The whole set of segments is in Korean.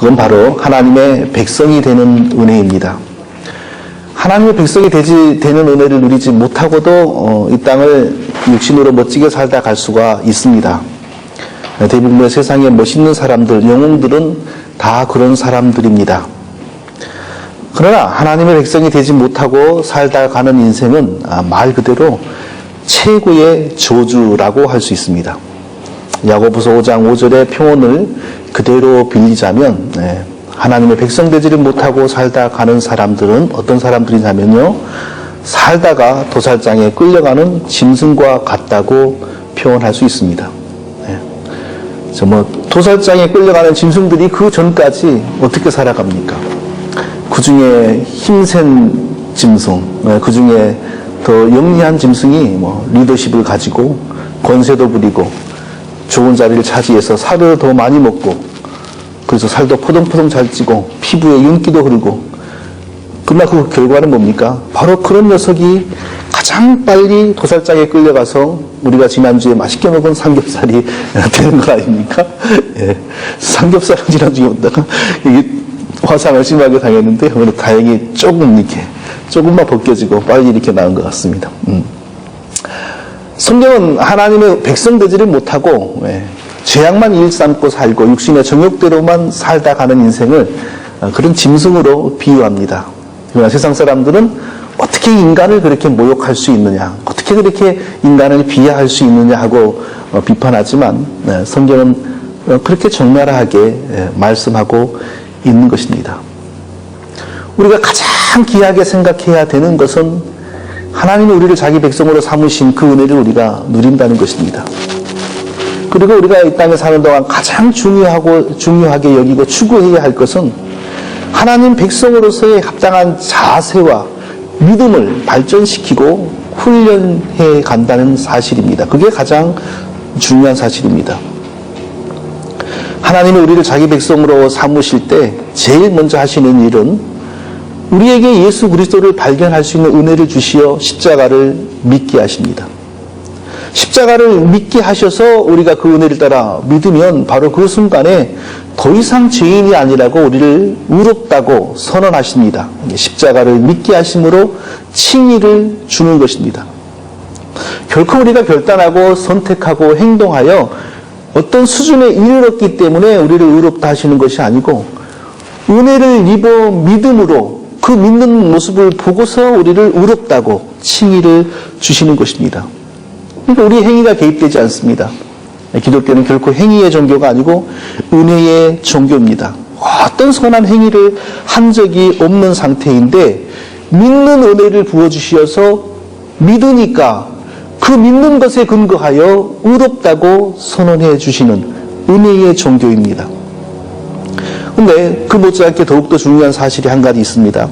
그건 바로 하나님의 백성이 되는 은혜입니다. 하나님의 백성이 되는 은혜를 누리지 못하고도 이 땅을 육신으로 멋지게 살다 갈 수가 있습니다. 대부분의 세상에 멋있는 사람들, 영웅들은 다 그런 사람들입니다. 그러나 하나님의 백성이 되지 못하고 살다 가는 인생은 말 그대로 최고의 저주라고 할 수 있습니다. 야고보서 5장 5절의 표현을 그대로 빌리자면 하나님의 백성 되지를 못하고 살다 가는 사람들은 어떤 사람들이냐면요, 살다가 도살장에 끌려가는 짐승과 같다고 표현할 수 있습니다. 도살장에 끌려가는 짐승들이 그 전까지 어떻게 살아갑니까? 그 중에 힘센 짐승, 그 중에 더 영리한 짐승이 리더십을 가지고 권세도 부리고 좋은 자리를 차지해서 살을 더 많이 먹고, 그래서 살도 포동포동 잘 찌고 피부에 윤기도 흐르고, 그러나 그 결과는 뭡니까? 바로 그런 녀석이 가장 빨리 도살장에 끌려가서 우리가 지난주에 맛있게 먹은 삼겹살이 되는 거 아닙니까? 예. 삼겹살을 지난주에 먹다가 이게 화상을 심하게 당했는데, 오늘 다행히 조금만 벗겨지고 빨리 이렇게 나은 것 같습니다. 성경은 하나님의 백성 되지를 못하고 죄악만 일삼고 살고 육신의 정욕대로만 살다 가는 인생을 그런 짐승으로 비유합니다. 그러나 세상 사람들은 어떻게 인간을 그렇게 모욕할 수 있느냐, 어떻게 그렇게 인간을 비하할 수 있느냐 하고 비판하지만 성경은 그렇게 적나라하게 말씀하고 있는 것입니다. 우리가 가장 귀하게 생각해야 되는 것은 하나님이 우리를 자기 백성으로 삼으신 그 은혜를 우리가 누린다는 것입니다. 그리고 우리가 이 땅에 사는 동안 가장 중요하게 여기고 추구해야 할 것은 하나님 백성으로서의 합당한 자세와 믿음을 발전시키고 훈련해 간다는 사실입니다. 그게 가장 중요한 사실입니다. 하나님이 우리를 자기 백성으로 삼으실 때 제일 먼저 하시는 일은 우리에게 예수 그리스도를 발견할 수 있는 은혜를 주시어 십자가를 믿게 하십니다. 십자가를 믿게 하셔서 우리가 그 은혜를 따라 믿으면 바로 그 순간에 더 이상 죄인이 아니라고 우리를 의롭다고 선언하십니다. 십자가를 믿게 하심으로 칭의를 주는 것입니다. 결코 우리가 결단하고 선택하고 행동하여 어떤 수준에 이르렀기 때문에 우리를 의롭다 하시는 것이 아니고, 은혜를 입어 믿음으로 그 믿는 모습을 보고서 우리를 의롭다고 칭의를 주시는 것입니다. 그러니까 우리 행위가 개입되지 않습니다. 기독교는 결코 행위의 종교가 아니고 은혜의 종교입니다. 어떤 선한 행위를 한 적이 없는 상태인데 믿는 은혜를 부어주시어서 믿으니까 그 믿는 것에 근거하여 의롭다고 선언해 주시는 은혜의 종교입니다. 그런데 그 못지않게 더욱더 중요한 사실이 한 가지 있습니다.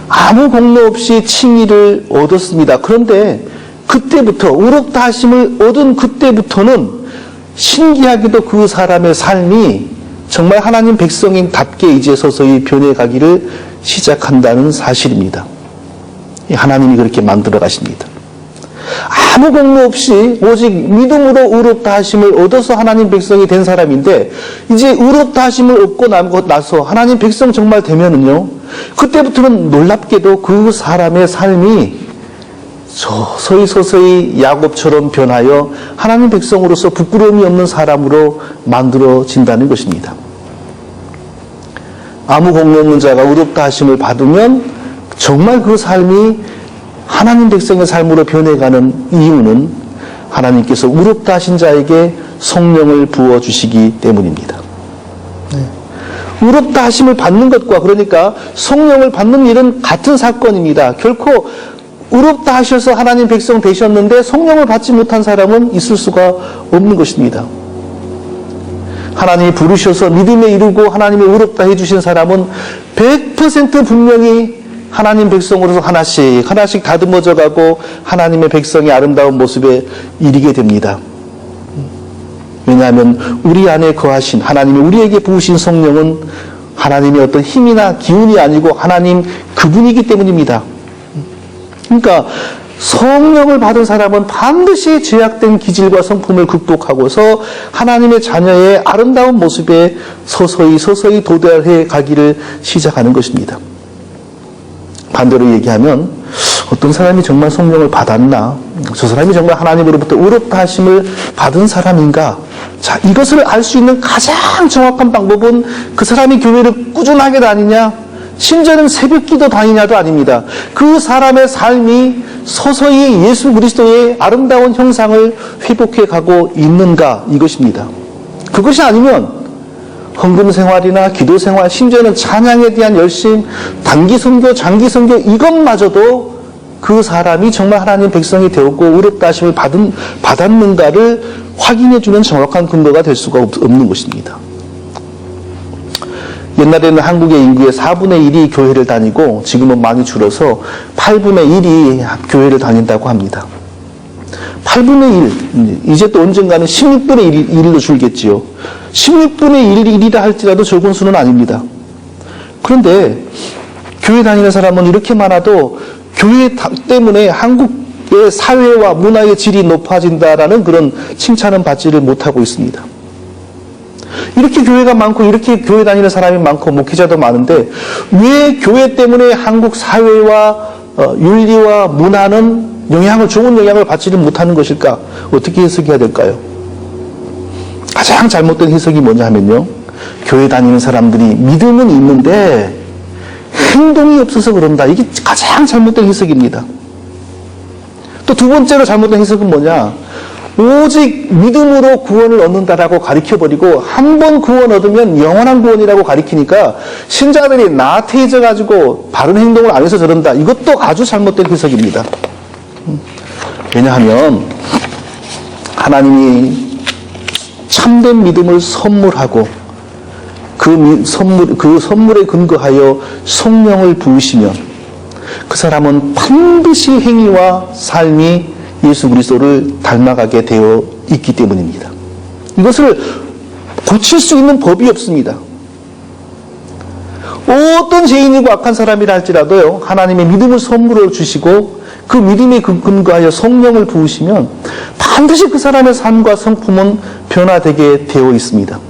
아무 공로 없이 칭의를 얻었습니다. 그런데 그때부터, 의롭다 하심을 얻은 그때부터는 신기하게도 그 사람의 삶이 정말 하나님 백성인답게 이제 서서히 변해가기를 시작한다는 사실입니다. 하나님이 그렇게 만들어 가십니다. 아무 공로 없이 오직 믿음으로 의롭다 하심을 얻어서 하나님 백성이 된 사람인데, 이제 의롭다 하심을 얻고 나서 하나님 백성 정말 되면은요, 그때부터는 놀랍게도 그 사람의 삶이 서서히 야곱처럼 변하여 하나님 백성으로서 부끄러움이 없는 사람으로 만들어진다는 것입니다. 아무 공로 없는 자가 의롭다 하심을 받으면 정말 그 삶이 하나님 백성의 삶으로 변해가는 이유는 하나님께서 의롭다 하신 자에게 성령을 부어주시기 때문입니다. 의롭다 하심을 받는 것과, 그러니까 성령을 받는 일은 같은 사건입니다. 결코 의롭다 하셔서 하나님 백성 되셨는데 성령을 받지 못한 사람은 있을 수가 없는 것입니다. 하나님이 부르셔서 믿음에 이르고 하나님이 의롭다 해주신 사람은 100% 분명히 하나님 백성으로서 하나씩 다듬어져 가고 하나님의 백성의 아름다운 모습에 이르게 됩니다. 왜냐하면 우리 안에 거하신 하나님이 우리에게 부으신 성령은 하나님의 어떤 힘이나 기운이 아니고 하나님 그분이기 때문입니다. 그러니까 성령을 받은 사람은 반드시 죄악된 기질과 성품을 극복하고서 하나님의 자녀의 아름다운 모습에 서서히 도달해 가기를 시작하는 것입니다. 반대로 얘기하면 어떤 사람이 정말 성령을 받았나? 저 사람이 정말 하나님으로부터 의롭다 하심을 받은 사람인가? 자, 이것을 알 수 있는 가장 정확한 방법은 그 사람이 교회를 꾸준하게 다니냐? 심지어는 새벽기도 다니냐도 아닙니다. 그 사람의 삶이 서서히 예수 그리스도의 아름다운 형상을 회복해 가고 있는가? 이것입니다. 그것이 아니면 헌금 생활이나 기도 생활, 심지어는 찬양에 대한 열심, 단기 선교, 장기 선교 이것마저도 그 사람이 정말 하나님 백성이 되었고 의롭다 하심을 받았는가를 확인해 주는 정확한 근거가 될 수가 없는 것입니다. 옛날에는 한국의 인구의 4분의 1이 교회를 다니고 지금은 많이 줄어서 8분의 1이 교회를 다닌다고 합니다. 8분의 1, 이제 또 언젠가는 16분의 1로 줄겠지요. 16분의 1이라 할지라도 적은 수는 아닙니다. 그런데 교회 다니는 사람은 이렇게 많아도 교회 때문에 한국의 사회와 문화의 질이 높아진다라는 그런 칭찬은 받지를 못하고 있습니다. 이렇게 교회가 많고 이렇게 교회 다니는 사람이 많고 목회자도 많은데 왜 교회 때문에 한국 사회와 윤리와 문화는 좋은 영향을 받지를 못하는 것일까? 어떻게 해석해야 될까요? 가장 잘못된 해석이 뭐냐 하면요, 교회 다니는 사람들이 믿음은 있는데 행동이 없어서 그런다. 이게 가장 잘못된 해석입니다. 또 두 번째로 잘못된 해석은 뭐냐? 오직 믿음으로 구원을 얻는다라고 가르쳐버리고 한 번 구원 얻으면 영원한 구원이라고 가르치니까 신자들이 나태해져가지고 바른 행동을 안 해서 저런다. 이것도 아주 잘못된 해석입니다. 왜냐하면 하나님이 참된 믿음을 선물하고 그 선물에 근거하여 성령을 부으시면 그 사람은 반드시 행위와 삶이 예수 그리스도를 닮아가게 되어 있기 때문입니다. 이것을 고칠 수 있는 법이 없습니다. 어떤 죄인이고 악한 사람이라 할지라도요, 하나님의 믿음을 선물로 주시고 그 믿음에 근거하여 성령을 부으시면 반드시 그 사람의 삶과 성품은 변화되게 되어 있습니다.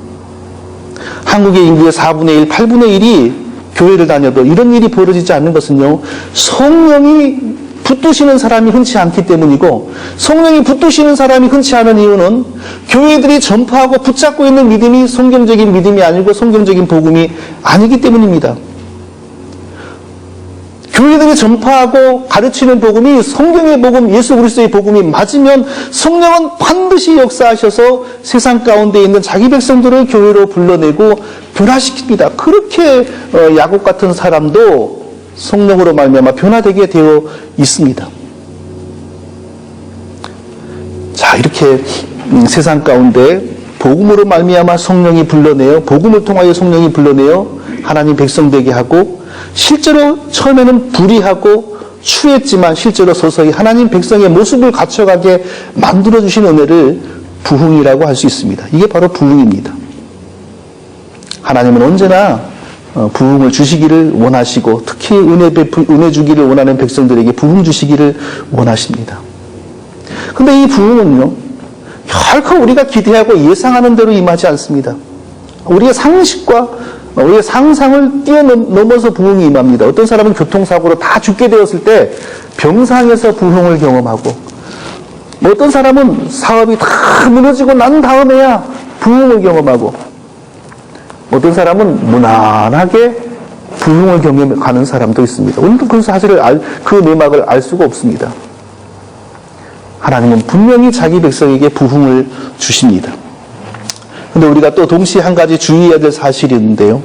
한국의 인구의 4분의 1, 8분의 1이 교회를 다녀도 이런 일이 벌어지지 않는 것은요, 성령이 붙드시는 사람이 흔치 않기 때문이고, 성령이 붙드시는 사람이 흔치 않은 이유는 교회들이 전파하고 붙잡고 있는 믿음이 성경적인 믿음이 아니고 성경적인 복음이 아니기 때문입니다. 교회들이 전파하고 가르치는 복음이 성경의 복음, 예수 그리스도의 복음이 맞으면 성령은 반드시 역사하셔서 세상 가운데 있는 자기 백성들을 교회로 불러내고 변화시킵니다. 그렇게 야곱 같은 사람도 성령으로 말미암아 변화되게 되어 있습니다. 자, 이렇게 세상 가운데 복음으로 말미암아 성령이 불러내어, 복음을 통하여 성령이 불러내어 하나님 백성 되게 하고, 실제로 처음에는 불의하고 추했지만 실제로 서서히 하나님 백성의 모습을 갖춰가게 만들어주신 은혜를 부흥이라고 할 수 있습니다. 이게 바로 부흥입니다. 하나님은 언제나 부흥을 주시기를 원하시고, 특히 은혜 주기를 원하는 백성들에게 부흥 주시기를 원하십니다. 근데 이 부흥은요, 결코 우리가 기대하고 예상하는 대로 임하지 않습니다. 우리의 상식과 우리의 상상을 뛰어넘어서 부흥이 임합니다. 어떤 사람은 교통사고로 다 죽게 되었을 때 병상에서 부흥을 경험하고, 어떤 사람은 사업이 다 무너지고 난 다음에야 부흥을 경험하고, 어떤 사람은 무난하게 부흥을 경험하는 사람도 있습니다. 우리도 그 사실을 그 내막을 알 수가 없습니다. 하나님은 분명히 자기 백성에게 부흥을 주십니다. 근데 우리가 또 동시에 한 가지 주의해야 될 사실이 있는데요.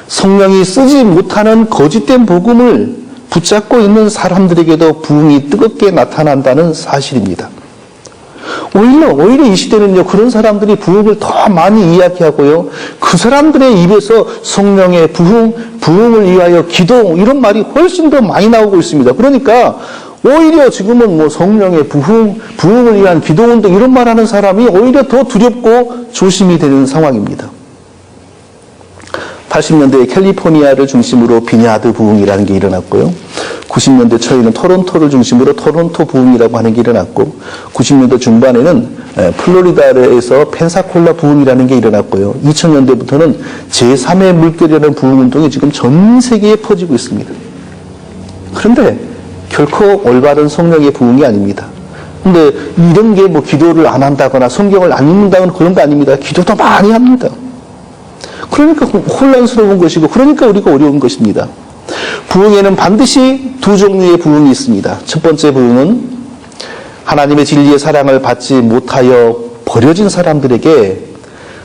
성령이 쓰지 못하는 거짓된 복음을 붙잡고 있는 사람들에게도 부흥이 뜨겁게 나타난다는 사실입니다. 오히려 이 시대는요, 그런 사람들이 부흥을 더 많이 이야기하고요, 그 사람들의 입에서 성령의 부흥을 위하여 기도, 이런 말이 훨씬 더 많이 나오고 있습니다. 그러니까 오히려 지금은 성령의 부흥을 위한 기도운동 이런 말 하는 사람이 오히려 더 두렵고 조심이 되는 상황입니다. 80년대에 캘리포니아를 중심으로 비냐드 부흥이라는 게 일어났고요. 90년대 초에는 토론토를 중심으로 토론토 부흥이라고 하는 게 일어났고, 90년대 중반에는 플로리다에서 펜사콜라 부흥이라는 게 일어났고요. 2000년대부터는 제3의 물결이라는 부흥운동이 지금 전 세계에 퍼지고 있습니다. 그런데 결코 올바른 성령의 부흥이 아닙니다. 근데 이런 게 뭐 기도를 안 한다거나 성경을 안 읽는다거나 그런 거 아닙니다. 기도도 많이 합니다. 그러니까 혼란스러운 것이고, 그러니까 우리가 어려운 것입니다. 부흥에는 반드시 두 종류의 부흥이 있습니다. 첫 번째 부흥은 하나님의 진리의 사랑을 받지 못하여 버려진 사람들에게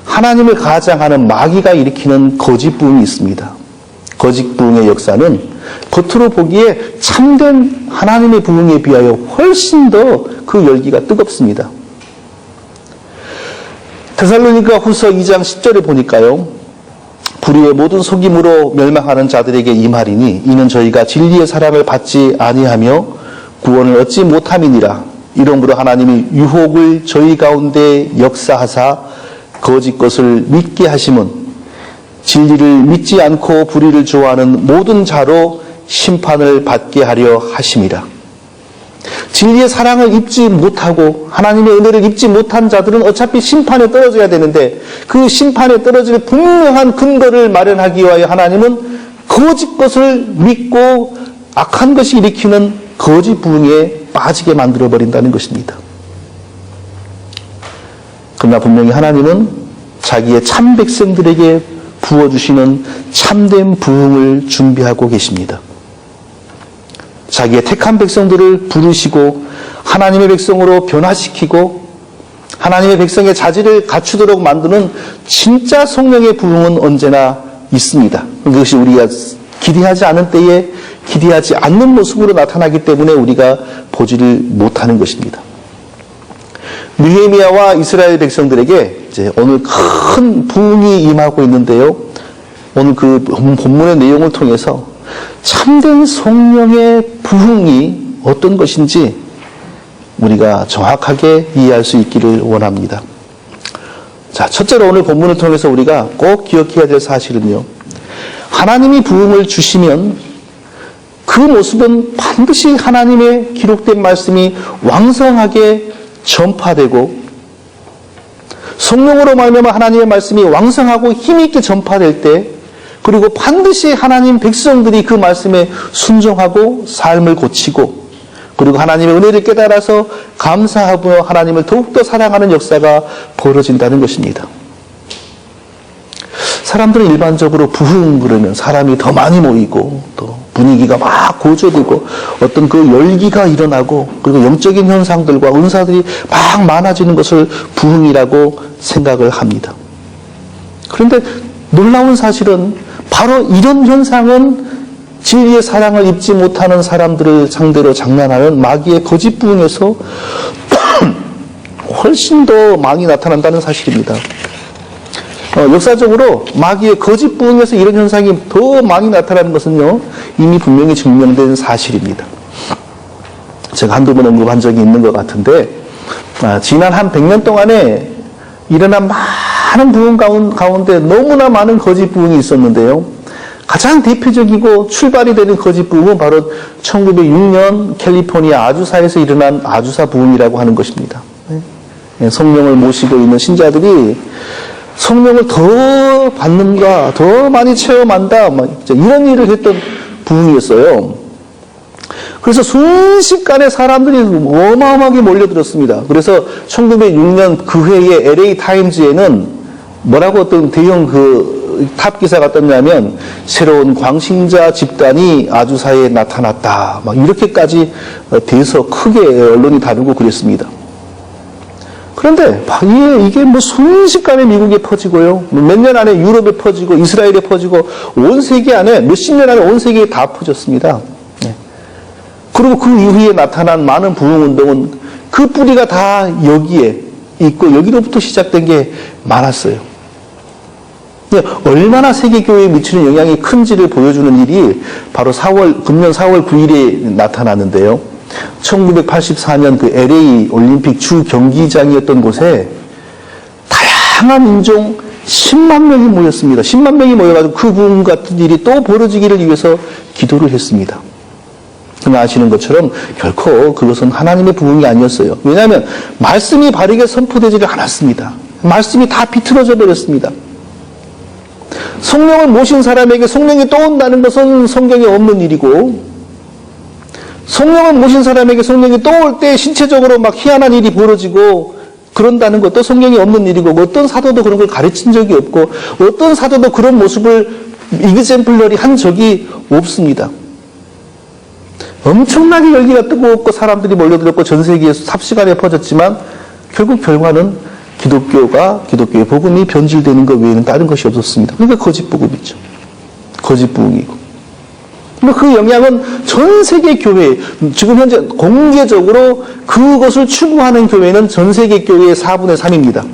하나님을 가장하는 마귀가 일으키는 거짓 부흥이 있습니다. 거짓 부흥의 역사는 겉으로 보기에 참된 하나님의 부흥에 비하여 훨씬 더 그 열기가 뜨겁습니다. 데살로니가 후서 2장 10절에 보니까요, 불의의 모든 속임으로 멸망하는 자들에게 이 말이니 이는 저희가 진리의 사랑을 받지 아니하며 구원을 얻지 못함이니라. 이러므로 하나님이 유혹을 저희 가운데 역사하사 거짓 것을 믿게 하심은 진리를 믿지 않고 불의를 좋아하는 모든 자로 심판을 받게 하려 하심이라. 진리의 사랑을 입지 못하고 하나님의 은혜를 입지 못한 자들은 어차피 심판에 떨어져야 되는데, 그 심판에 떨어질 분명한 근거를 마련하기 위하여 하나님은 거짓 것을 믿고 악한 것이 일으키는 거짓 부흥에 빠지게 만들어버린다는 것입니다. 그러나 분명히 하나님은 자기의 참 백성들에게 부어주시는 참된 부흥을 준비하고 계십니다. 자기의 택한 백성들을 부르시고 하나님의 백성으로 변화시키고 하나님의 백성의 자질을 갖추도록 만드는 진짜 성령의 부흥은 언제나 있습니다. 그것이 우리가 기대하지 않은 때에 기대하지 않는 모습으로 나타나기 때문에 우리가 보지를 못하는 것입니다. 느헤미야와 이스라엘 백성들에게 이제 오늘 큰 부흥이 임하고 있는데요. 오늘 그 본문의 내용을 통해서 참된 성령의 부흥이 어떤 것인지 우리가 정확하게 이해할 수 있기를 원합니다. 자, 첫째로 오늘 본문을 통해서 우리가 꼭 기억해야 될 사실은요, 하나님이 부흥을 주시면 그 모습은 반드시 하나님의 기록된 말씀이 왕성하게 전파되고, 성령으로 말미암아 하나님의 말씀이 왕성하고 힘있게 전파될 때, 그리고 반드시 하나님 백성들이 그 말씀에 순종하고 삶을 고치고, 그리고 하나님의 은혜를 깨달아서 감사하며 하나님을 더욱더 사랑하는 역사가 벌어진다는 것입니다. 사람들은 일반적으로 부흥 그러면 사람이 더 많이 모이고 또 분위기가 막 고조되고 어떤 그 열기가 일어나고, 그리고 영적인 현상들과 은사들이 막 많아지는 것을 부흥이라고 생각을 합니다. 그런데 놀라운 사실은 바로 이런 현상은 진리의 사랑을 입지 못하는 사람들을 상대로 장난하는 마귀의 거짓 부흥에서 훨씬 더 많이 나타난다는 사실입니다. 역사적으로 마귀의 거짓 부흥에서 이런 현상이 더 많이 나타나는 것은요, 이미 분명히 증명된 사실입니다. 제가 한두 번 언급한 적이 있는 것 같은데, 지난 한 100년 동안에 일어난 많은 부흥 가운데 너무나 많은 거짓 부흥이 있었는데요, 가장 대표적이고 출발이 되는 거짓 부흥은 바로 1906년 캘리포니아 아주사에서 일어난 아주사 부흥이라고 하는 것입니다. 성령을 모시고 있는 신자들이 성령을 더 받는가, 더 많이 체험한다, 이런 일을 했던 부흥이었어요. 그래서 순식간에 사람들이 어마어마하게 몰려들었습니다. 그래서 1906년 그 해에 LA 타임즈에는 뭐라고 어떤 대형 탑 기사가 떴냐면, 새로운 광신자 집단이 아주사에 나타났다, 이렇게까지 돼서 크게 언론이 다루고 그랬습니다. 그런데 이게 뭐 순식간에 미국에 퍼지고요, 몇 년 안에 유럽에 퍼지고 이스라엘에 퍼지고 온 세계 안에 몇십 년 안에 온 세계에 다 퍼졌습니다. 그리고 그 이후에 나타난 많은 부흥운동은 그 뿌리가 다 여기에 있고 여기로부터 시작된 게 많았어요. 얼마나 세계교회에 미치는 영향이 큰지를 보여주는 일이 바로 금년 4월 9일에 나타났는데요. 1984년 그 LA 올림픽 주 경기장이었던 곳에 다양한 인종, 10만 명이 모였습니다. 10만 명이 모여가지고 그 부흥 같은 일이 또 벌어지기를 위해서 기도를 했습니다. 그러나 아시는 것처럼 결코 그것은 하나님의 부흥이 아니었어요. 왜냐하면 말씀이 바르게 선포되지를 않았습니다. 말씀이 다 비틀어져 버렸습니다. 성령을 모신 사람에게 성령이 또 온다는 것은 성경에 없는 일이고, 성령을 모신 사람에게 성령이 또 올 때 신체적으로 막 희한한 일이 벌어지고 그런다는 것도 성경에 없는 일이고, 어떤 사도도 그런 걸 가르친 적이 없고, 어떤 사도도 그런 모습을 이그젠플러리 한 적이 없습니다. 엄청나게 열기가 뜨거웠고 사람들이 몰려들었고 전 세계에 삽시간에 퍼졌지만 결국 결과는 기독교의 복음이 변질되는 것 외에는 다른 것이 없었습니다. 그러니까 거짓 복음이죠. 거짓 부흥이고. 그 영향은 전 세계 교회, 지금 현재 공개적으로 그것을 추구하는 교회는 전 세계 교회의 4분의 3입니다.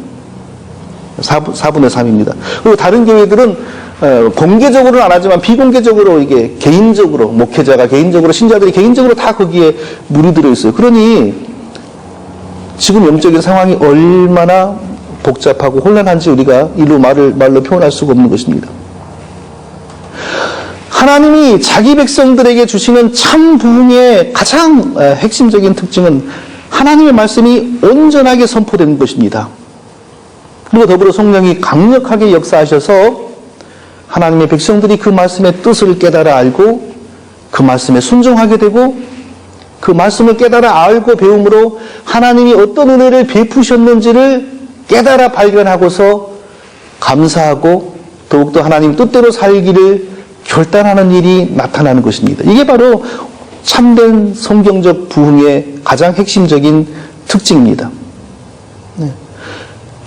4분의 3입니다. 그리고 다른 교회들은 공개적으로는 안 하지만 비공개적으로 이게 개인적으로, 목회자가 개인적으로, 신자들이 개인적으로 다 거기에 물이 들어 있어요. 그러니 지금 영적인 상황이 얼마나 복잡하고 혼란한지 우리가 이로 말로 표현할 수가 없는 것입니다. 하나님이 자기 백성들에게 주시는 참 부흥의 가장 핵심적인 특징은 하나님의 말씀이 온전하게 선포되는 것입니다. 그리고 더불어 성령이 강력하게 역사하셔서 하나님의 백성들이 그 말씀의 뜻을 깨달아 알고 그 말씀에 순종하게 되고 그 말씀을 깨달아 알고 배움으로 하나님이 어떤 은혜를 베푸셨는지를 깨달아 발견하고서 감사하고 더욱더 하나님 뜻대로 살기를 결단하는 일이 나타나는 것입니다. 이게 바로 참된 성경적 부흥의 가장 핵심적인 특징입니다. 네.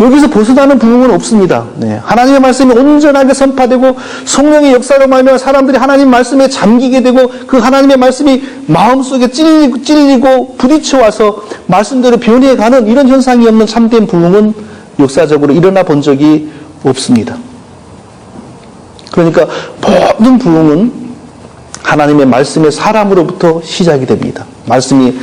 여기서 벗어나는 부흥은 없습니다. 네. 하나님의 말씀이 온전하게 선포되고 성령의 역사로 말하면 사람들이 하나님 말씀에 잠기게 되고 그 하나님의 말씀이 마음속에 찔리고 부딪혀와서 말씀대로 변해가는 이런 현상이 없는 참된 부흥은 역사적으로 일어나 본 적이 없습니다. 그러니까 모든 부흥은 하나님의 말씀의 사람으로부터 시작이 됩니다. 말씀이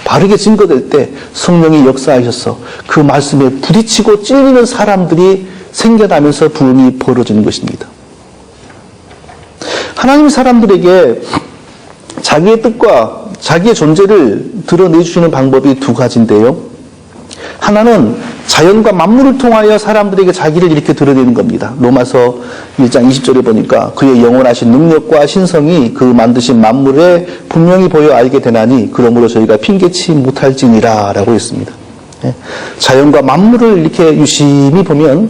바르게 증거될 때 성령이 역사하셔서 그 말씀에 부딪히고 찔리는 사람들이 생겨나면서 부흥이 벌어지는 것입니다. 하나님 사람들에게 자기의 뜻과 자기의 존재를 드러내주시는 방법이 두 가지인데요. 하나는 자연과 만물을 통하여 사람들에게 자기를 이렇게 드러내는 겁니다. 로마서 1장 20절에 보니까 그의 영원하신 능력과 신성이 그 만드신 만물에 분명히 보여 알게 되나니 그러므로 저희가 핑계치 못할지니라 라고 했습니다. 자연과 만물을 이렇게 유심히 보면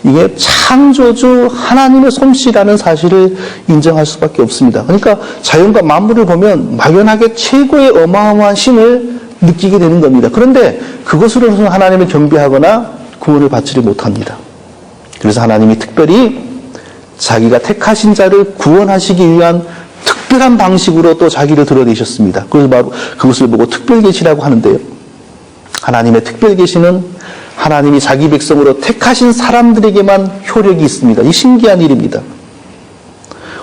이게 창조주 하나님의 솜씨라는 사실을 인정할 수밖에 없습니다. 그러니까 자연과 만물을 보면 막연하게 최고의 어마어마한 신을 느끼게 되는 겁니다. 그런데 그것으로는 하나님을 경배하거나 구원을 받지를 못합니다. 그래서 하나님이 특별히 자기가 택하신 자를 구원하시기 위한 특별한 방식으로 또 자기를 드러내셨습니다. 그래서 바로 그것을 보고 특별계시라고 하는데요. 하나님의 특별계시는 하나님이 자기 백성으로 택하신 사람들에게만 효력이 있습니다. 이 신기한 일입니다.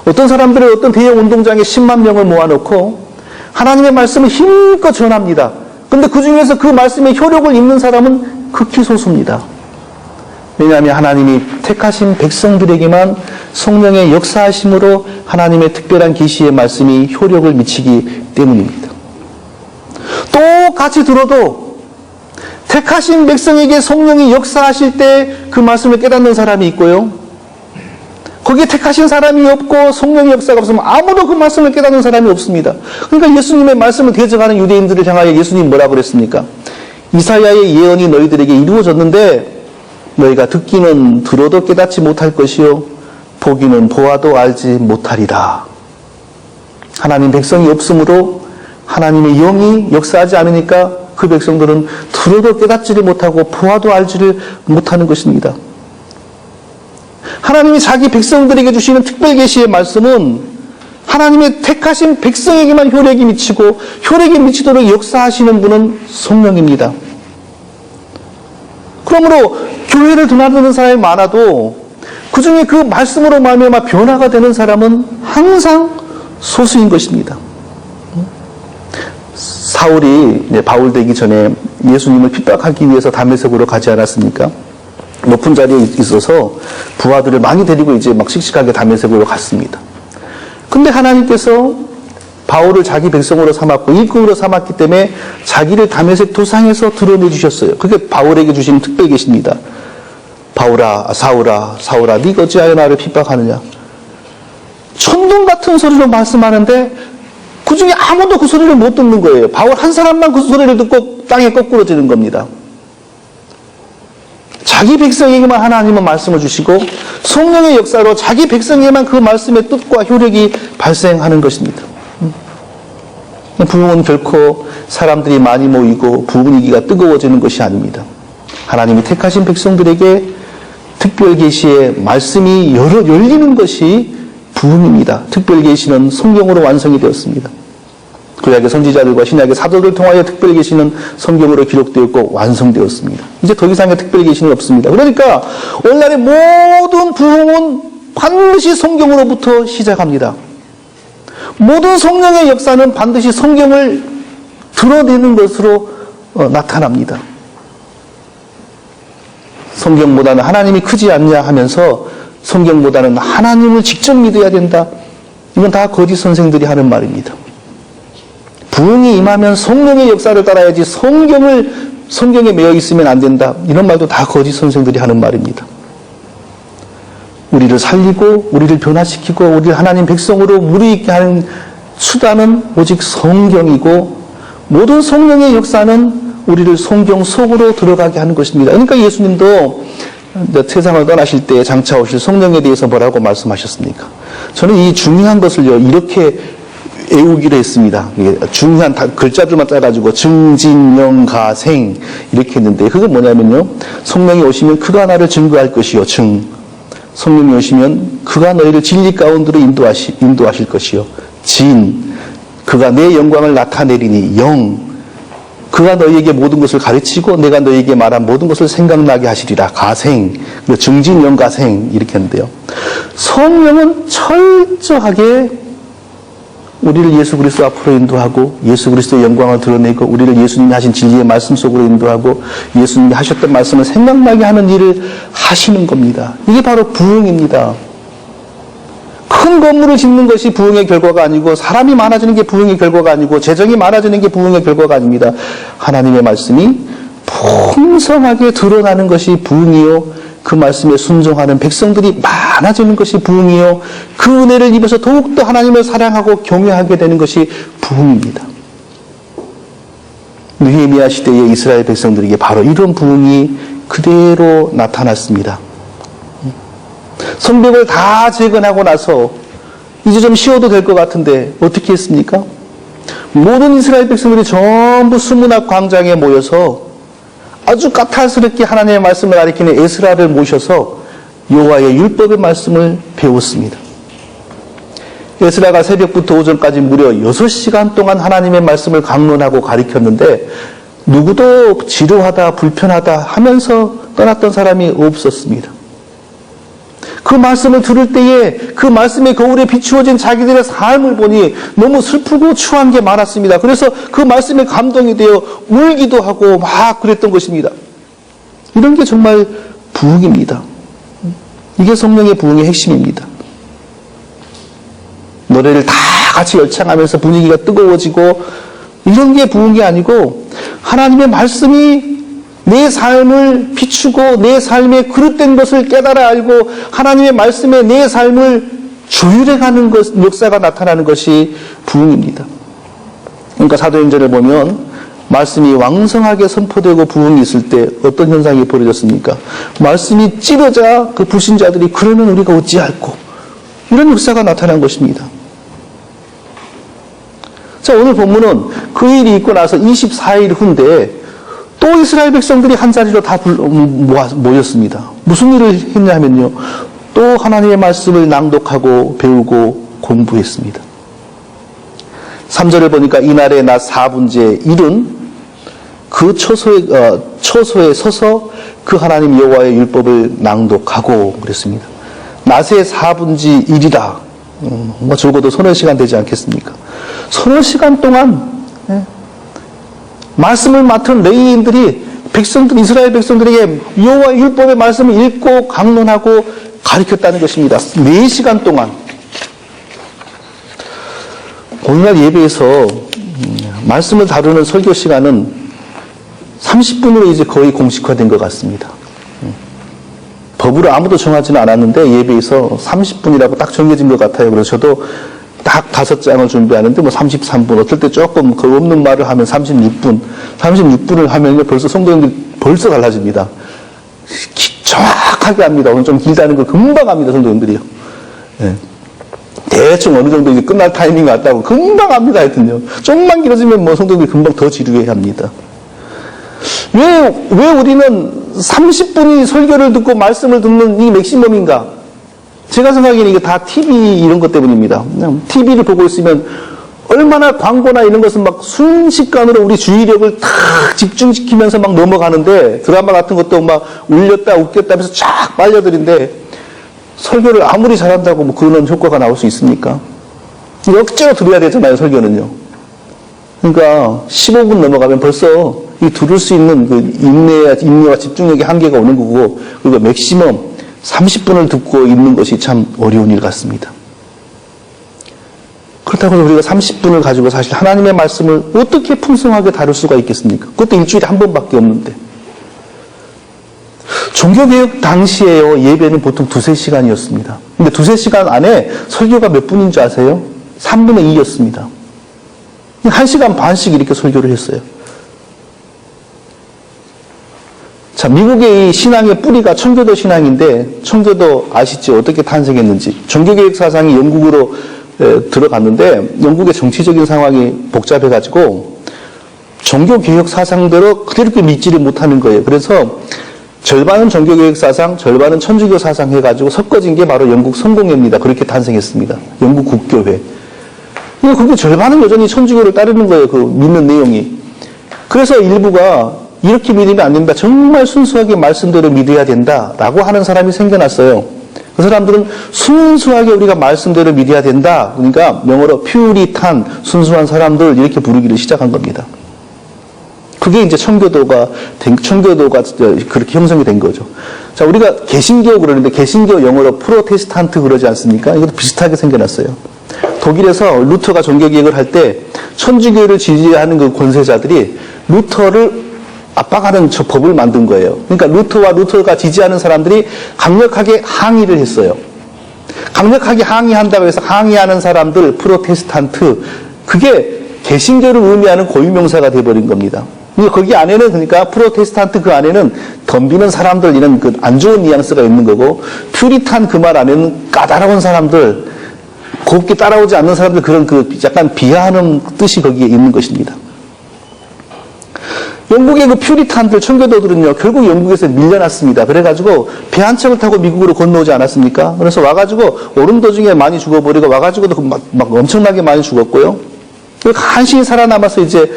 어떤 사람들은 어떤 대형 운동장에 10만 명을 모아놓고 하나님의 말씀을 힘껏 전합니다. 그런데 그 중에서 그 말씀에 효력을 입는 사람은 극히 소수입니다. 왜냐하면 하나님이 택하신 백성들에게만 성령의 역사하심으로 하나님의 특별한 계시의 말씀이 효력을 미치기 때문입니다. 똑같이 들어도 택하신 백성에게 성령이 역사하실 때 그 말씀을 깨닫는 사람이 있고요. 거기에 택하신 사람이 없고 성령의 역사가 없으면 아무도 그 말씀을 깨닫는 사람이 없습니다. 그러니까 예수님의 말씀을 대적하는 유대인들을 향하여 예수님 뭐라고 그랬습니까? 이사야의 예언이 너희들에게 이루어졌는데 너희가 듣기는 들어도 깨닫지 못할 것이요 보기는 보아도 알지 못하리라. 하나님 백성이 없으므로 하나님의 영이 역사하지 않으니까 그 백성들은 들어도 깨닫지를 못하고 보아도 알지를 못하는 것입니다. 하나님이 자기 백성들에게 주시는 특별 계시의 말씀은 하나님의 택하신 백성에게만 효력이 미치고 효력이 미치도록 역사하시는 분은 성령입니다. 그러므로 교회를 드나드는 사람이 많아도 그 중에 그 말씀으로 말미암아 변화가 되는 사람은 항상 소수인 것입니다. 사울이 바울 되기 전에 예수님을 핍박하기 위해서 다메섹으로 가지 않았습니까? 높은 자리에 있어서 부하들을 많이 데리고 이제 막 씩씩하게 다메섹으로 갔습니다. 근데 하나님께서 바울을 자기 백성으로 삼았고 일꾼으로 삼았기 때문에 자기를 다메섹 도상에서 드러내 주셨어요. 그게 바울에게 주신 특별 계십니다. 바울아, 사울아, 사울아, 네가 어찌하여 나를 핍박하느냐. 천둥 같은 소리로 말씀하는데 그 중에 아무도 그 소리를 못 듣는 거예요. 바울 한 사람만 그 소리를 듣고 땅에 거꾸러지는 겁니다. 자기 백성에게만 하나님은 말씀을 주시고 성령의 역사로 자기 백성에게만 그 말씀의 뜻과 효력이 발생하는 것입니다. 부흥은 결코 사람들이 많이 모이고 분위기가 뜨거워지는 것이 아닙니다. 하나님이 택하신 백성들에게 특별 계시의 말씀이 열리는 것이 부흥입니다. 특별 계시는 성경으로 완성이 되었습니다. 구약의 선지자들과 신약의 사도들을 통하여 특별 계시는 성경으로 기록되었고 완성되었습니다. 이제 더 이상의 특별 계시는 없습니다. 그러니까 오늘날의 모든 부흥은 반드시 성경으로부터 시작합니다. 모든 성령의 역사는 반드시 성경을 드러내는 것으로 나타납니다. 성경보다는 하나님이 크지 않냐 하면서 성경보다는 하나님을 직접 믿어야 된다. 이건 다 거짓 선생들이 하는 말입니다. 부흥이 임하면 성령의 역사를 따라야지 성경에 매여 있으면 안 된다. 이런 말도 다 거짓 선생들이 하는 말입니다. 우리를 살리고 우리를 변화시키고 우리를 하나님 백성으로 무르익게 하는 수단은 오직 성경이고 모든 성령의 역사는 우리를 성경 속으로 들어가게 하는 것입니다. 그러니까 예수님도 세상을 떠나실 때 장차 오실 성령에 대해서 뭐라고 말씀하셨습니까? 저는 이 중요한 것을요 이렇게 외우기로 했습니다. 중요한 글자들만 짜가지고 증진영가생 이렇게 했는데 그건 뭐냐면요. 성령이 오시면 그가 나를 증거할 것이요. 성령이 오시면 그가 너희를 진리 가운데로 인도하실 것이요. 그가 내 영광을 나타내리니 그가 너희에게 모든 것을 가르치고 내가 너희에게 말한 모든 것을 생각나게 하시리라. 가생, 증진영가생 이렇게 했는데요. 성령은 철저하게 우리를 예수 그리스도 앞으로 인도하고 예수 그리스도의 영광을 드러내고 우리를 예수님이 하신 진리의 말씀 속으로 인도하고 예수님이 하셨던 말씀을 생각나게 하는 일을 하시는 겁니다. 이게 바로 부흥입니다. 큰 건물을 짓는 것이 부흥의 결과가 아니고 사람이 많아지는 게 부흥의 결과가 아니고 재정이 많아지는 게 부흥의 결과가 아닙니다. 하나님의 말씀이 풍성하게 드러나는 것이 부흥이요. 그 말씀에 순종하는 백성들이 많아지는 것이 부흥이요. 그 은혜를 입어서 더욱더 하나님을 사랑하고 경외하게 되는 것이 부흥입니다. 느헤미야 시대의 이스라엘 백성들에게 바로 이런 부흥이 그대로 나타났습니다. 성벽을 다 재건하고 나서 이제 좀 쉬어도 될 것 같은데 어떻게 했습니까? 모든 이스라엘 백성들이 전부 수문학 광장에 모여서 아주 까탈스럽게 하나님의 말씀을 가리키는 에스라를 모셔서 여호와의 율법의 말씀을 배웠습니다. 에스라가 새벽부터 오전까지 무려 6시간 동안 하나님의 말씀을 강론하고 가리켰는데 누구도 지루하다 불편하다 하면서 떠났던 사람이 없었습니다. 그 말씀을 들을 때에 그 말씀의 거울에 비추어진 자기들의 삶을 보니 너무 슬프고 추한 게 많았습니다. 그래서 그 말씀에 감동이 되어 울기도 하고 막 그랬던 것입니다. 이런 게 정말 부흥입니다. 이게 성령의 부흥의 핵심입니다. 노래를 다 같이 열창하면서 분위기가 뜨거워지고 이런 게 부흥이 아니고 하나님의 말씀이 내 삶을 비추고 내 삶에 그릇된 것을 깨달아 알고 하나님의 말씀에 내 삶을 조율해가는 역사가 나타나는 것이 부흥입니다. 그러니까 사도행전을 보면 말씀이 왕성하게 선포되고 부흥이 있을 때 어떤 현상이 벌어졌습니까? 말씀이 찌르자 그 불신자들이 그러면 우리가 어찌할꼬 이런 역사가 나타난 것입니다. 자, 오늘 본문은 그 일이 있고 나서 24일 후인데 또 이스라엘 백성들이 한자리로 다 모였습니다. 무슨 일을 했냐면요. 또 하나님의 말씀을 낭독하고 배우고 공부했습니다. 3절을 보니까 이날의 낮 4분째 일은 그 처소에 서서 그 하나님 여호와의 율법을 낭독하고 그랬습니다. 낮의 4분지 1이다. 적어도 서너 시간 되지 않겠습니까? 서너 시간 동안 말씀을 맡은 레위인들이 이스라엘 백성들에게 여호와의 율법의 말씀을 읽고 강론하고 가르쳤다는 것입니다. 4시간 동안. 오늘날 예배에서 말씀을 다루는 설교 시간은 30분으로 이제 거의 공식화된 것 같습니다. 법으로 아무도 정하지는 않았는데 예배에서 30분이라고 딱 정해진 것 같아요. 그래서 저도 딱 5장을 준비하는데 33분, 어떨 때 조금 그 없는 말을 하면 36분을 하면요 벌써 성도님들이 벌써 달라집니다. 정확하게 합니다. 오늘 좀 길다는 거 금방 합니다, 성도님들이요. 네. 대충 어느 정도 이제 끝날 타이밍 같다고 금방 합니다, 하여튼요. 좀만 길어지면 성도님들이 금방 더 지루해 합니다. 왜 우리는 30분이 설교를 듣고 말씀을 듣는 이 맥시멈인가? 제가 생각하기에는 이게 다 TV 이런 것 때문입니다. TV를 보고 있으면 얼마나 광고나 이런 것은 막 순식간으로 우리 주의력을 탁 집중시키면서 막 넘어가는데 드라마 같은 것도 막 울렸다 웃겼다 하면서 쫙 빨려들인데 설교를 아무리 잘한다고 그런 효과가 나올 수 있습니까? 억지로 들어야 되잖아요, 설교는요. 그러니까 15분 넘어가면 벌써 이 들을 수 있는 그 인내와 집중력의 한계가 오는 거고, 그리고 맥시멈 30분을 듣고 있는 것이 참 어려운 일 같습니다. 그렇다고 해서 우리가 30분을 가지고 사실 하나님의 말씀을 어떻게 풍성하게 다룰 수가 있겠습니까? 그것도 일주일에 한 번밖에 없는데. 종교개혁 당시에요, 예배는 보통 2-3시간이었습니다. 근데 2-3시간 안에 설교가 몇 분인 줄 아세요? 3분의 2였습니다. 1시간 반씩 이렇게 설교를 했어요. 자, 미국의 이 신앙의 뿌리가 청교도 신앙인데, 청교도 아시죠? 어떻게 탄생했는지. 종교개혁 사상이 영국으로 들어갔는데, 영국의 정치적인 상황이 복잡해가지고, 종교개혁 사상대로 그대로 믿지를 못하는 거예요. 그래서, 절반은 종교개혁 사상, 절반은 천주교 사상 해가지고 섞어진 게 바로 영국 성공회입니다. 그렇게 탄생했습니다. 영국 국교회. 그게 절반은 여전히 천주교를 따르는 거예요. 그 믿는 내용이. 그래서 일부가 이렇게 믿으면 안 된다. 정말 순수하게 말씀대로 믿어야 된다라고 하는 사람이 생겨났어요. 그 사람들은 순수하게 우리가 말씀대로 믿어야 된다. 그러니까 영어로 퓨리탄, 순수한 사람들 이렇게 부르기를 시작한 겁니다. 그게 이제 청교도가 그렇게 형성이 된 거죠. 자, 우리가 개신교 그러는데 개신교 영어로 프로테스탄트 그러지 않습니까? 이것도 비슷하게 생겨났어요. 독일에서 루터가 종교개혁을 할 때 천주교를 지지하는 그 권세자들이 루터를 압박하는 저 법을 만든 거예요. 그러니까 루터가 지지하는 사람들이 강력하게 항의를 했어요. 강력하게 항의한다고 해서 항의하는 사람들, 프로테스탄트, 그게 개신교를 의미하는 고유명사가 돼버린 겁니다. 거기 안에는, 그러니까 프로테스탄트 그 안에는 덤비는 사람들, 이런 그 안 좋은 뉘앙스가 있는 거고, 퓨리탄 그 말 안에는 까다로운 사람들, 곱게 따라오지 않는 사람들, 그런 그 약간 비하하는 뜻이 거기에 있는 것입니다. 영국의 그 퓨리탄들, 청교도들은요, 결국 영국에서 밀려났습니다. 그래가지고 배 한 척을 타고 미국으로 건너오지 않았습니까? 그래서 와가지고 오른 도중에 많이 죽어버리고 와가지고도 막 엄청나게 많이 죽었고요. 간신히 살아남아서 이제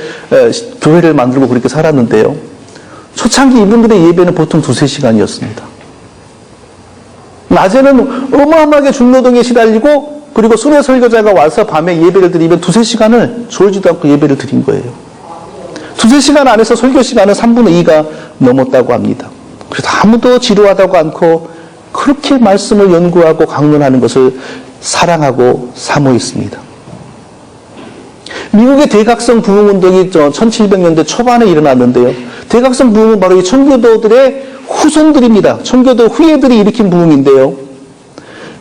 교회를 만들고 그렇게 살았는데요. 초창기 이분들의 예배는 보통 2-3시간이었습니다. 낮에는 어마어마하게 중노동에 시달리고, 그리고 순회 설교자가 와서 밤에 예배를 드리면 2-3시간을 졸지도 않고 예배를 드린 거예요. 2-3시간 안에서 설교 시간은 3분의 2가 넘었다고 합니다. 그래서 아무도 지루하다고 않고 그렇게 말씀을 연구하고 강론하는 것을 사랑하고 사모했습니다. 미국의 대각성 부흥운동이 1700년대 초반에 일어났는데요. 대각성 부흥은 바로 이 청교도들의 후손들입니다. 청교도 후예들이 일으킨 부흥인데요.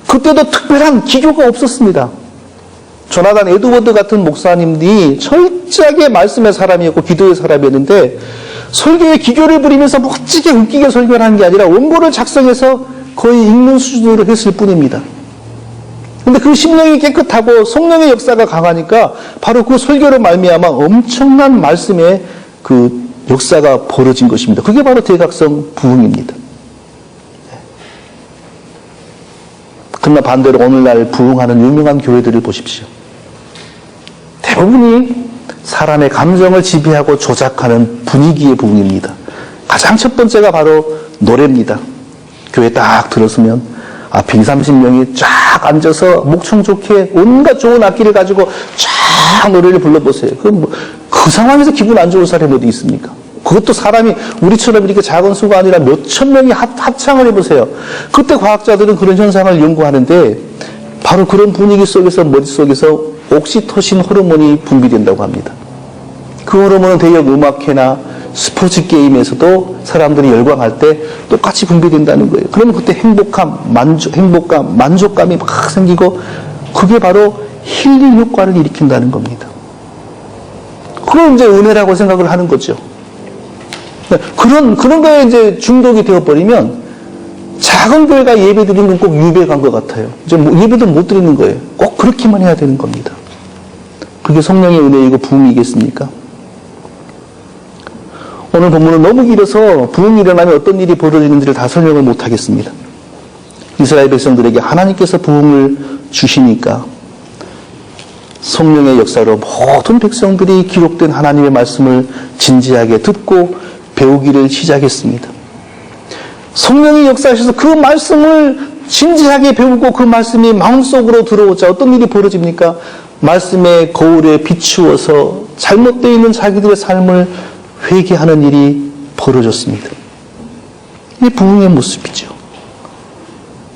그때도 특별한 기교가 없었습니다. 조나단 에드워드 같은 목사님들이 철저하게 말씀의 사람이었고 기도의 사람이었는데, 설교에 기교를 부리면서 멋지게 웃기게 설교를 한 게 아니라 원고를 작성해서 거의 읽는 수준으로 했을 뿐입니다. 근데 그 심령이 깨끗하고 성령의 역사가 강하니까 바로 그 설교로 말미암아 엄청난 말씀의 그 역사가 벌어진 것입니다. 그게 바로 대각성 부흥입니다. 그러나 반대로 오늘날 부흥하는 유명한 교회들을 보십시오. 대부분이 사람의 감정을 지배하고 조작하는 분위기의 부흥입니다. 가장 첫 번째가 바로 노래입니다. 교회 딱 들었으면 앞에 20-30명이 쫙 앉아서 목청 좋게 온갖 좋은 악기를 가지고 쫙 노래를 불러보세요. 그 상황에서 기분 안 좋은 사람이 어디 있습니까? 그것도 사람이 우리처럼 이렇게 작은 수가 아니라 몇천 명이 합창을 해보세요. 그때 과학자들은 그런 현상을 연구하는데 바로 그런 분위기 속에서 머릿속에서 옥시토신 호르몬이 분비된다고 합니다. 그 호르몬은 대형 음악회나 스포츠 게임에서도 사람들이 열광할 때 똑같이 분비된다는 거예요. 그러면 그때 행복감, 만족감이 막 생기고 그게 바로 힐링 효과를 일으킨다는 겁니다. 그걸 이제 은혜라고 생각을 하는 거죠. 그런 거에 이제 중독이 되어버리면 작은 교회가 예배 드리는 건 꼭 유배 간 것 같아요. 이제 예배도 못 드리는 거예요. 꼭 그렇게만 해야 되는 겁니다. 그게 성령의 은혜이고 부흥이겠습니까? 오늘 본문은 너무 길어서 부흥이 일어나면 어떤 일이 벌어지는지를 다 설명을 못 하겠습니다. 이스라엘 백성들에게 하나님께서 부흥을 주시니까 성령의 역사로 모든 백성들이 기록된 하나님의 말씀을 진지하게 듣고 배우기를 시작했습니다. 성령이 역사하셔서 그 말씀을 진지하게 배우고 그 말씀이 마음속으로 들어오자 어떤 일이 벌어집니까? 말씀의 거울에 비추어서 잘못되어 있는 자기들의 삶을 회개하는 일이 벌어졌습니다. 이게 부흥의 모습이죠.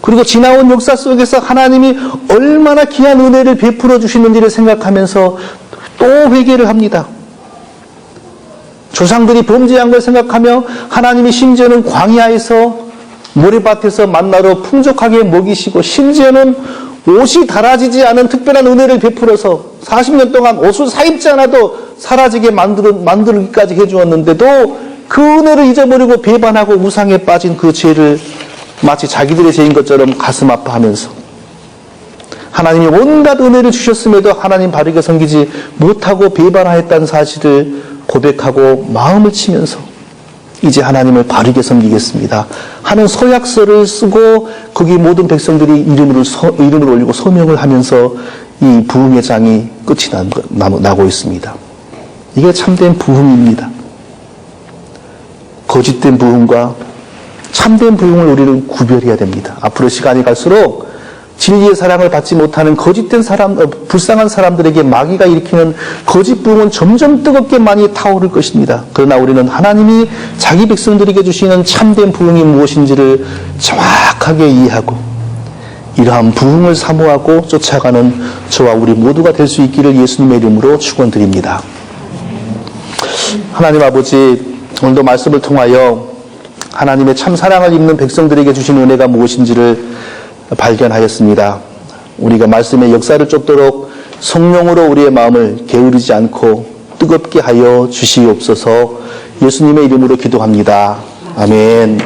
그리고 지나온 역사 속에서 하나님이 얼마나 귀한 은혜를 베풀어 주시는지를 생각하면서 또 회개를 합니다. 조상들이 범죄한 걸 생각하며 하나님이 심지어는 광야에서 모래밭에서 만나로 풍족하게 먹이시고 심지어는 옷이 닳아지지 않은 특별한 은혜를 베풀어서 40년 동안 옷을 사입지 않아도 사라지게 만들기까지 해주었는데도 그 은혜를 잊어버리고 배반하고 우상에 빠진 그 죄를 마치 자기들의 죄인 것처럼 가슴 아파하면서 하나님이 온갖 은혜를 주셨음에도 하나님 바르게 섬기지 못하고 배반하였다는 사실을 고백하고 마음을 치면서 이제 하나님을 바르게 섬기겠습니다 하는 서약서를 쓰고 거기 모든 백성들이 이름을 올리고 서명을 하면서 이 부흥의 장이 끝이 나고 있습니다. 이게 참된 부흥입니다. 거짓된 부흥과 참된 부흥을 우리는 구별해야 됩니다. 앞으로 시간이 갈수록 진리의 사랑을 받지 못하는 거짓된 불쌍한 사람들에게 마귀가 일으키는 거짓 부흥은 점점 뜨겁게 많이 타오를 것입니다. 그러나 우리는 하나님이 자기 백성들에게 주시는 참된 부흥이 무엇인지를 정확하게 이해하고 이러한 부흥을 사모하고 쫓아가는 저와 우리 모두가 될 수 있기를 예수님의 이름으로 축원드립니다. 하나님 아버지, 오늘도 말씀을 통하여 하나님의 참 사랑을 입는 백성들에게 주신 은혜가 무엇인지를 발견하였습니다. 우리가 말씀의 역사를 쫓도록 성령으로 우리의 마음을 게으르지 않고 뜨겁게 하여 주시옵소서. 예수님의 이름으로 기도합니다. 아멘.